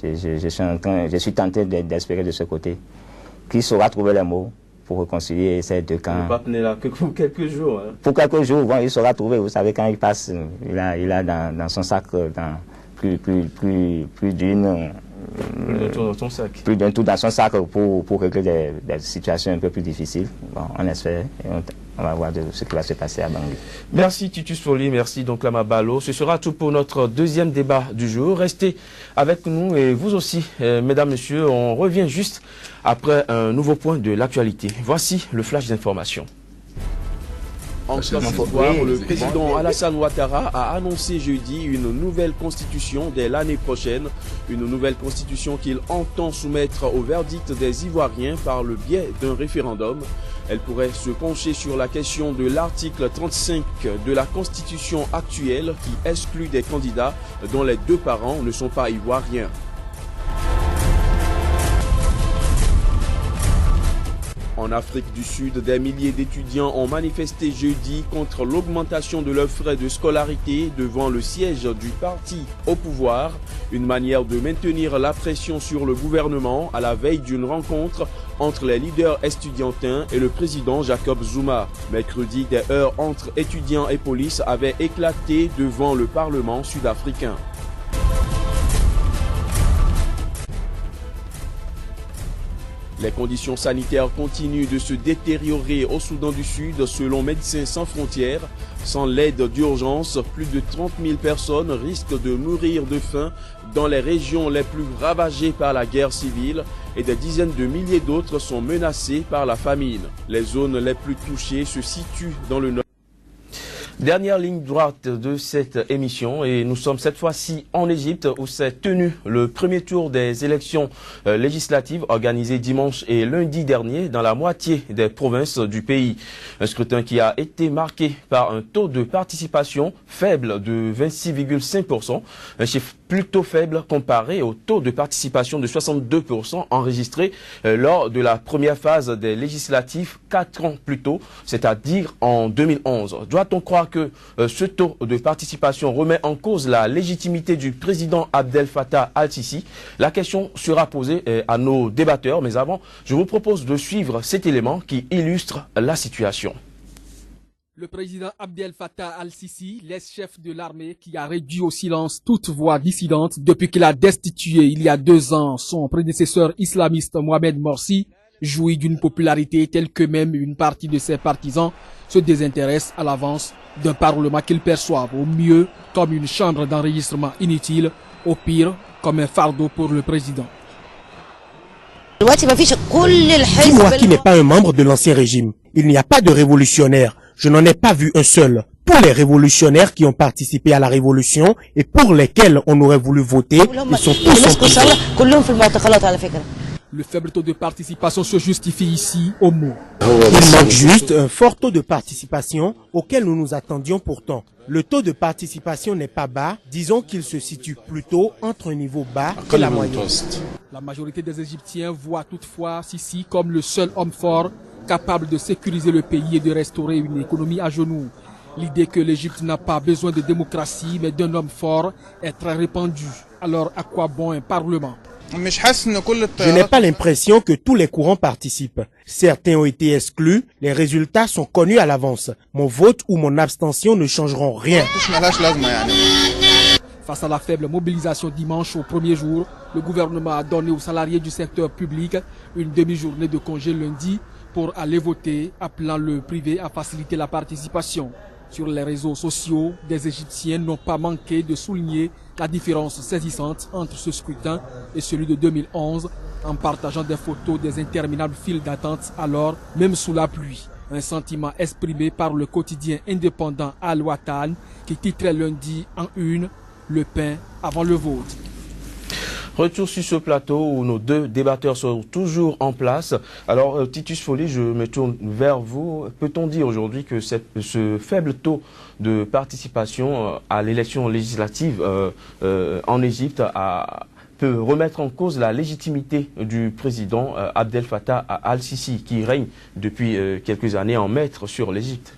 je suis tenté d'espérer de ce côté, qu'il saura trouver les mots pour réconcilier ces deux camps. Le pape n'est là que pour quelques jours. Hein. Pour quelques jours, bon, il saura trouver. Vous savez, quand il passe, il a dans son sac plus d'une... Plus d'un tour dans son sac pour régler des situations un peu plus difficiles. Bon, on espère et on va voir ce qui va se passer à Bangui. Merci Titus Foley, merci donc Lama Balo. Ce sera tout pour notre deuxième débat du jour. Restez avec nous et vous aussi, mesdames, messieurs. On revient juste après un nouveau point de l'actualité. Voici le flash d'information. En Côte d'Ivoire, le président Alassane Ouattara a annoncé jeudi une nouvelle constitution dès l'année prochaine. Une nouvelle constitution qu'il entend soumettre au verdict des Ivoiriens par le biais d'un référendum. Elle pourrait se pencher sur la question de l'article 35 de la constitution actuelle qui exclut des candidats dont les deux parents ne sont pas ivoiriens. En Afrique du Sud, des milliers d'étudiants ont manifesté jeudi contre l'augmentation de leurs frais de scolarité devant le siège du parti au pouvoir, une manière de maintenir la pression sur le gouvernement à la veille d'une rencontre entre les leaders estudiantins et le président Jacob Zuma. Mercredi, des heurts entre étudiants et police avaient éclaté devant le Parlement sud-africain. Les conditions sanitaires continuent de se détériorer au Soudan du Sud selon Médecins sans frontières. Sans l'aide d'urgence, plus de 30 000 personnes risquent de mourir de faim dans les régions les plus ravagées par la guerre civile et des dizaines de milliers d'autres sont menacées par la famine. Les zones les plus touchées se situent dans le nord. Dernière ligne droite de cette émission et nous sommes cette fois-ci en Égypte où s'est tenu le premier tour des élections législatives organisées dimanche et lundi dernier dans la moitié des provinces du pays. Un scrutin qui a été marqué par un taux de participation faible de 26,5%, un chiffre plutôt faible comparé au taux de participation de 62% enregistré lors de la première phase des législatives 4 ans plus tôt, c'est-à-dire en 2011. Doit-on croire que ce taux de participation remet en cause la légitimité du président Abdel Fattah al-Sisi? La question sera posée à nos débatteurs, mais avant, je vous propose de suivre cet élément qui illustre la situation. Le président Abdel Fattah al-Sisi, l'ex-chef de l'armée qui a réduit au silence toute voix dissidente depuis qu'il a destitué il y a 2 ans son prédécesseur islamiste Mohamed Morsi, jouit d'une popularité telle que même une partie de ses partisans se désintéresse à l'avance d'un parlement qu'ils perçoivent au mieux comme une chambre d'enregistrement inutile, au pire comme un fardeau pour le président. Dis-moi qui n'est pas un membre de l'ancien régime. Il n'y a pas de révolutionnaire. Je n'en ai pas vu un seul. Tous les révolutionnaires qui ont participé à la révolution et pour lesquels on aurait voulu voter, ils sont tous en prison. Le faible taux de participation se justifie ici au mot. Il manque juste un fort taux de participation auquel nous nous attendions pourtant. Le taux de participation n'est pas bas, disons qu'il se situe plutôt entre un niveau bas et la moyenne. La majorité des Égyptiens voient toutefois Sisi comme le seul homme fort capable de sécuriser le pays et de restaurer une économie à genoux. L'idée que l'Égypte n'a pas besoin de démocratie mais d'un homme fort est très répandue. Alors à quoi bon un parlement? Je n'ai pas l'impression que tous les courants participent. Certains ont été exclus, les résultats sont connus à l'avance. Mon vote ou mon abstention ne changeront rien. Face à la faible mobilisation dimanche au premier jour, le gouvernement a donné aux salariés du secteur public une demi-journée de congé lundi pour aller voter, appelant le privé à faciliter la participation. Sur les réseaux sociaux, des Égyptiens n'ont pas manqué de souligner la différence saisissante entre ce scrutin et celui de 2011 en partageant des photos des interminables files d'attente alors, même sous la pluie. Un sentiment exprimé par le quotidien indépendant Al-Watan qui titrait lundi en une « Le pain avant le vote ». Retour sur ce plateau où nos deux débatteurs sont toujours en place. Alors, Titus Foley, je me tourne vers vous. Peut-on dire aujourd'hui que ce faible taux de participation à l'élection législative en Égypte peut remettre en cause la légitimité du président Abdel Fattah al-Sisi, qui règne depuis quelques années en maître sur l'Égypte?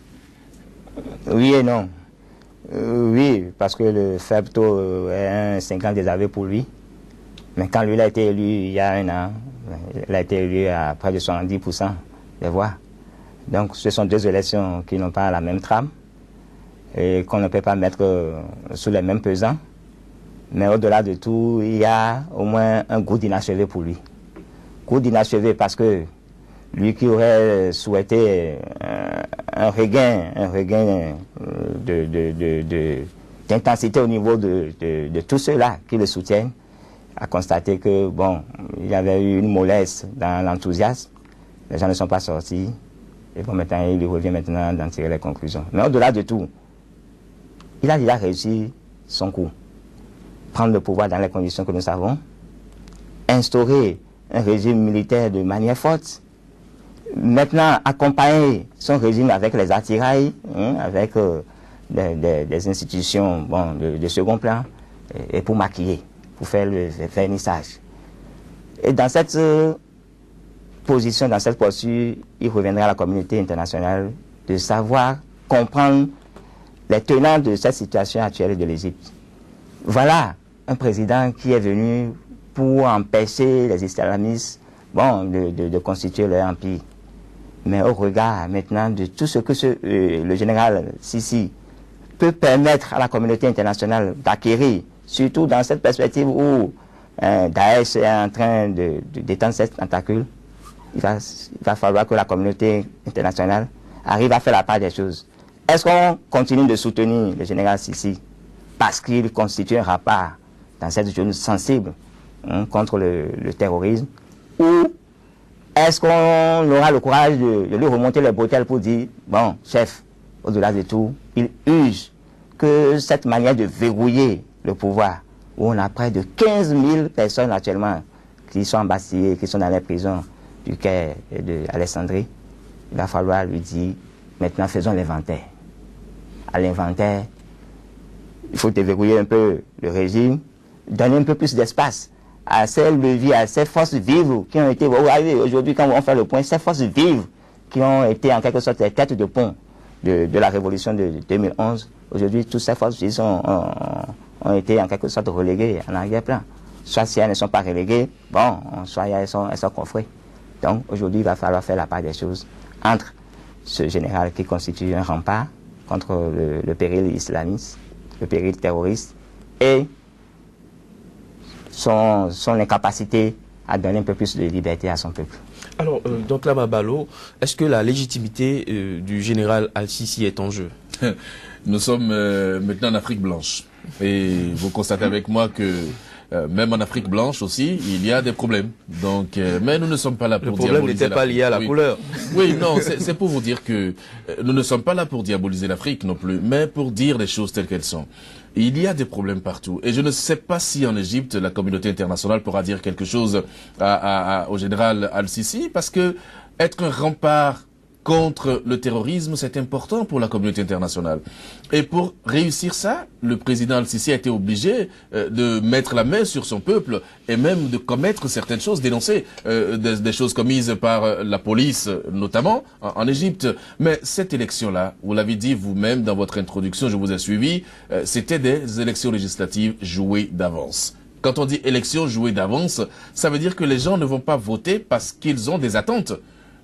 Oui et non. Oui, parce que le faible taux est un 50 désaveu pour lui. Mais quand lui a été élu il y a un an, il a été élu à près de 70% des voix. Donc ce sont deux élections qui n'ont pas la même trame et qu'on ne peut pas mettre sous les mêmes pesants. Mais au-delà de tout, il y a au moins un goût d'inachevé pour lui. Goût d'inachevé parce que lui qui aurait souhaité un regain d'intensité au niveau de tous ceux-là qui le soutiennent, a constaté que, bon, il y avait eu une mollesse dans l'enthousiasme. Les gens ne sont pas sortis. Et bon, maintenant, il lui revient maintenant d'en tirer les conclusions. Mais au-delà de tout, il a déjà réussi son coup. Prendre le pouvoir dans les conditions que nous savons. Instaurer un régime militaire de manière forte. Maintenant, accompagner son régime avec les attirails, avec des institutions bon, de second plan, et pour maquiller, pour faire le vernissage. Et dans cette position, dans cette posture, il reviendra à la communauté internationale de savoir comprendre les tenants de cette situation actuelle de l'Égypte. Voilà un président qui est venu pour empêcher les islamistes bon, de constituer leur empire. Mais au regard maintenant de tout ce que le général Sisi peut permettre à la communauté internationale d'acquérir, surtout dans cette perspective où Daesh est en train d'étendre cette tentacule, il va falloir que la communauté internationale arrive à faire la part des choses. Est-ce qu'on continue de soutenir le général Sisi parce qu'il constitue un rempart dans cette zone sensible contre le terrorisme, ou est-ce qu'on aura le courage de lui remonter les bretelles pour dire, bon, chef, au-delà de tout, il use que cette manière de verrouiller le pouvoir, où on a près de 15 000 personnes actuellement qui sont embastillées, qui sont dans les prisons du Caire et d'Alexandrie, il va falloir lui dire, maintenant faisons l'inventaire. À l'inventaire, il faut déverrouiller un peu le régime, donner un peu plus d'espace à ces leviers, à ces forces vives qui ont été, vous voyez, aujourd'hui quand on fait le point, ces forces vives qui ont été en quelque sorte les têtes de pont de la révolution de 2011, aujourd'hui toutes ces forces vives ont été en quelque sorte reléguées en arrière-plan. Soit si elles ne sont pas reléguées, bon, soit elles sont coffrées. Donc aujourd'hui il va falloir faire la part des choses entre ce général qui constitue un rempart contre le péril islamiste, le péril terroriste, et son incapacité à donner un peu plus de liberté à son peuple. Alors, donc là, Mabalo, est-ce que la légitimité du général Al-Sisi est en jeu? Nous sommes maintenant en Afrique blanche. Et vous constatez avec moi que même en Afrique blanche aussi, il y a des problèmes. Donc, mais nous ne sommes pas là pour diaboliser. Le problème n'était pas lié à la couleur. Oui, non, c'est pour vous dire que nous ne sommes pas là pour diaboliser l'Afrique non plus, mais pour dire les choses telles qu'elles sont. Il y a des problèmes partout. Et je ne sais pas si en Égypte, la communauté internationale pourra dire quelque chose au général Al-Sisi, parce que être un rempart contre le terrorisme, c'est important pour la communauté internationale. Et pour réussir ça, le président Al-Sisi a été obligé de mettre la main sur son peuple et même de commettre certaines choses, dénoncer des choses commises par la police, notamment en Égypte. Mais cette élection-là, vous l'avez dit vous-même dans votre introduction, je vous ai suivi, c'était des élections législatives jouées d'avance. Quand on dit élections jouées d'avance, ça veut dire que les gens ne vont pas voter parce qu'ils ont des attentes.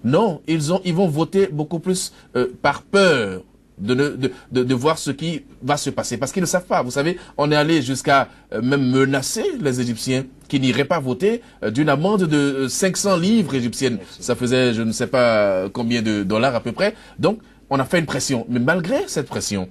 Non, ils vont voter beaucoup plus par peur de voir ce qui va se passer. Parce qu'ils ne savent pas. Vous savez, on est allé jusqu'à même menacer les Égyptiens qui n'iraient pas voter d'une amende de 500 livres égyptiennes. Ça faisait je ne sais pas combien de dollars à peu près. Donc, on a fait une pression. Mais malgré cette pression,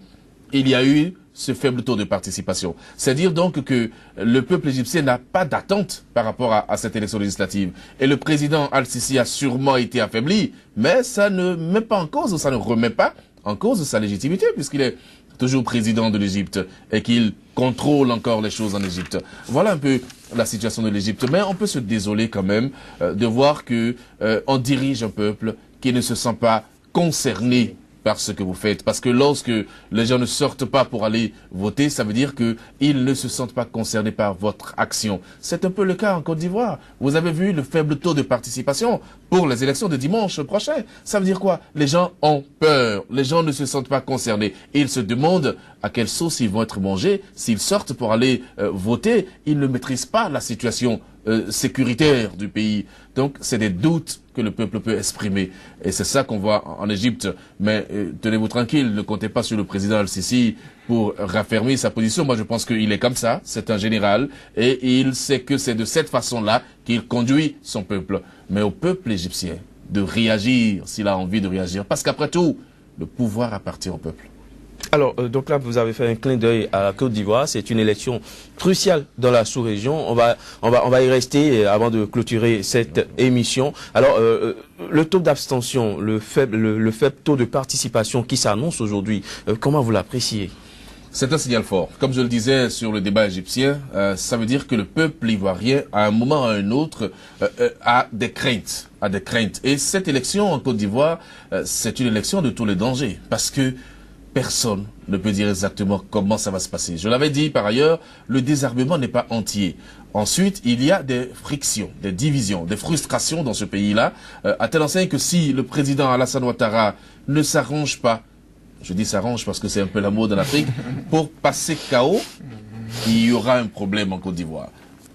il y a eu ce faible taux de participation. C'est-à-dire donc que le peuple égyptien n'a pas d'attente par rapport à cette élection législative. Et le président Al-Sisi a sûrement été affaibli, mais ça ne met pas en cause, ça ne remet pas en cause sa légitimité, puisqu'il est toujours président de l'Égypte et qu'il contrôle encore les choses en Égypte. Voilà un peu la situation de l'Égypte. Mais on peut se désoler quand même de voir que on dirige un peuple qui ne se sent pas concerné par ce que vous faites. Parce que lorsque les gens ne sortent pas pour aller voter, ça veut dire qu'ils ne se sentent pas concernés par votre action. C'est un peu le cas en Côte d'Ivoire. Vous avez vu le faible taux de participation pour les élections de dimanche prochain. Ça veut dire quoi? Les gens ont peur. Les gens ne se sentent pas concernés. Et ils se demandent à quelle sauce ils vont être mangés. S'ils sortent pour aller voter, ils ne maîtrisent pas la situation sécuritaire du pays. Donc, c'est des doutes que le peuple peut exprimer. Et c'est ça qu'on voit en Égypte. Mais tenez-vous tranquille, ne comptez pas sur le président Al-Sisi pour raffermir sa position. Moi, je pense qu'il est comme ça, c'est un général, et il sait que c'est de cette façon-là qu'il conduit son peuple. Mais au peuple égyptien de réagir s'il a envie de réagir. Parce qu'après tout, le pouvoir appartient au peuple. Alors, donc là, vous avez fait un clin d'œil à la Côte d'Ivoire. C'est une élection cruciale dans la sous-région. On va y rester avant de clôturer cette émission. Alors, le taux d'abstention, le faible taux de participation qui s'annonce aujourd'hui, comment vous l'appréciez? C'est un signal fort. Comme je le disais sur le débat égyptien, ça veut dire que le peuple ivoirien, à un moment ou à un autre, a des craintes. Et cette élection en Côte d'Ivoire, c'est une élection de tous les dangers. Parce que personne ne peut dire exactement comment ça va se passer. Je l'avais dit par ailleurs, le désarmement n'est pas entier. Ensuite, il y a des frictions, des divisions, des frustrations dans ce pays-là, à tel enseigne que si le président Alassane Ouattara ne s'arrange pas, je dis s'arrange parce que c'est un peu la mode en Afrique, pour passer KO, il y aura un problème en Côte d'Ivoire.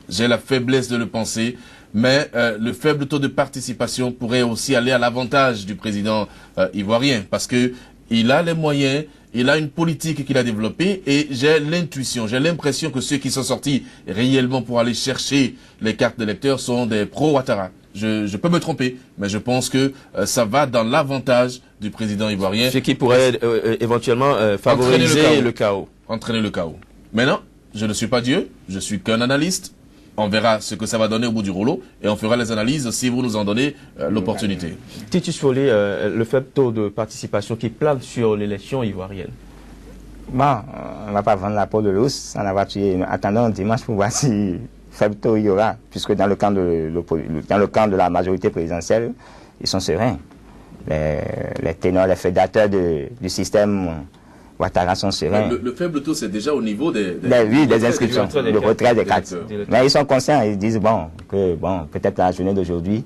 J'ai la faiblesse de le penser, mais le faible taux de participation pourrait aussi aller à l'avantage du président ivoirien, parce que il a les moyens, il a une politique qu'il a développée et j'ai l'intuition, j'ai l'impression que ceux qui sont sortis réellement pour aller chercher les cartes d'électeurs sont des pro-Ouattara. Je peux me tromper, mais je pense que ça va dans l'avantage du président ivoirien. Ce qui pourrait éventuellement favoriser le chaos. Entraîner le chaos. Maintenant, je ne suis pas Dieu, je suis qu'un analyste. On verra ce que ça va donner au bout du rouleau et on fera les analyses si vous nous en donnez l'opportunité. Titus Follet, le faible taux de participation qui plane sur l'élection ivoirienne. Bon, on ne va pas vendre la peau de l'os, on va tuer. Attendons dimanche pour voir si faible taux il y aura, puisque dans le camp de la majorité présidentielle, ils sont sereins. Les ténors, les fédateurs du système Ouattara sont sereins. Le faible taux, c'est déjà au niveau des inscriptions, le retrait des cartes. Mais ils sont conscients, ils disent peut-être la journée d'aujourd'hui,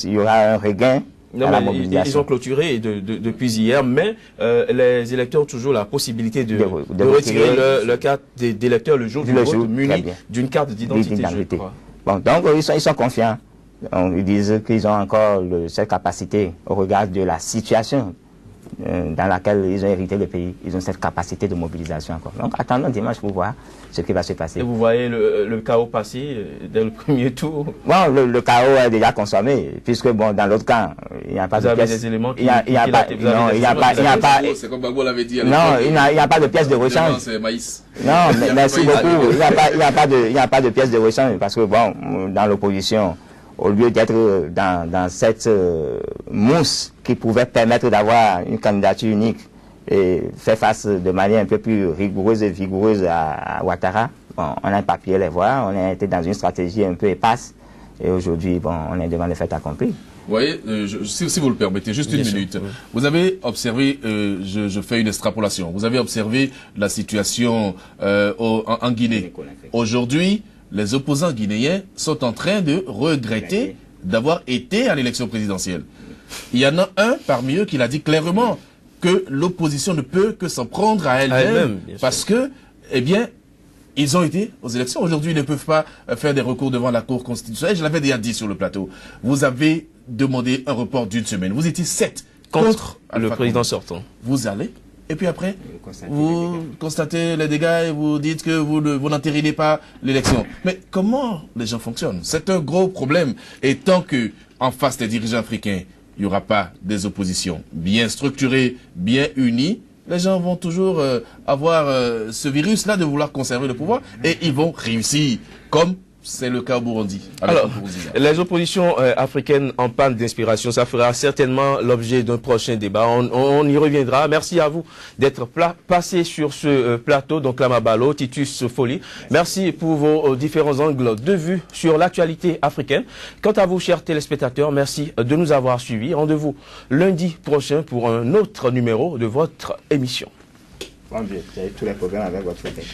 il y aura un regain. Non, mais ils ont clôturé depuis hier, mais les électeurs ont toujours la possibilité de retirer leur carte d'électeur le jour du vote, muni d'une carte d'identité, je crois. Bon, donc ils sont confiants. Ils disent qu'ils ont encore cette capacité au regard de la situation dans laquelle ils ont hérité le pays. Ils ont cette capacité de mobilisation encore. Donc attendons dimanche pour voir ce qui va se passer. Et vous voyez le chaos passer dès le premier tour? Bon, le chaos est déjà consommé, puisque bon, dans l'autre camp, il n'y a pas de pièces. Des éléments qui... Il n'y a pas... Non, il n'y a pas... C'est comme Bagbo l'avait dit. Non, il n'y a pas de pièces de rechange. C'est maïs. Non, merci beaucoup. Il n'y a pas de pièces de rechange, parce que bon, dans l'opposition, au lieu d'être dans cette mousse qui pouvait permettre d'avoir une candidature unique et faire face de manière un peu plus rigoureuse et vigoureuse à Ouattara, bon, on a papier les voix, on a été dans une stratégie un peu épaisse et aujourd'hui, bon, on est devant le fait accompli. Vous voyez, si vous le permettez, juste une minute. Oui. Vous avez observé, je fais une extrapolation, vous avez observé la situation en Guinée. Aujourd'hui, les opposants guinéens sont en train de regretter d'avoir été à l'élection présidentielle. Il y en a un parmi eux qui l'a dit clairement que l'opposition ne peut que s'en prendre à elle-même parce que, eh bien, ils ont été aux élections. Aujourd'hui, ils ne peuvent pas faire des recours devant la Cour constitutionnelle. Je l'avais déjà dit sur le plateau. Vous avez demandé un report d'une semaine. Vous étiez 7 contre le président sortant. Vous allez et puis après, vous constatez les dégâts et vous dites que vous n'entérinez pas l'élection. Mais comment les gens fonctionnent? C'est un gros problème. Et tant que en face des dirigeants africains, il n'y aura pas des oppositions bien structurées, bien unies, les gens vont toujours avoir ce virus-là de vouloir conserver le pouvoir et ils vont réussir, comme c'est le cas au Burundi. Alors, les oppositions africaines en panne d'inspiration, ça fera certainement l'objet d'un prochain débat. On y reviendra. Merci à vous d'être passé sur ce plateau. Donc, Lamabalo, Titus Folly. Merci pour vos différents angles de vue sur l'actualité africaine. Quant à vous, chers téléspectateurs, merci de nous avoir suivis. Rendez-vous lundi prochain pour un autre numéro de votre émission. Bon Dieu, j'ai tous les problèmes avec votre tête.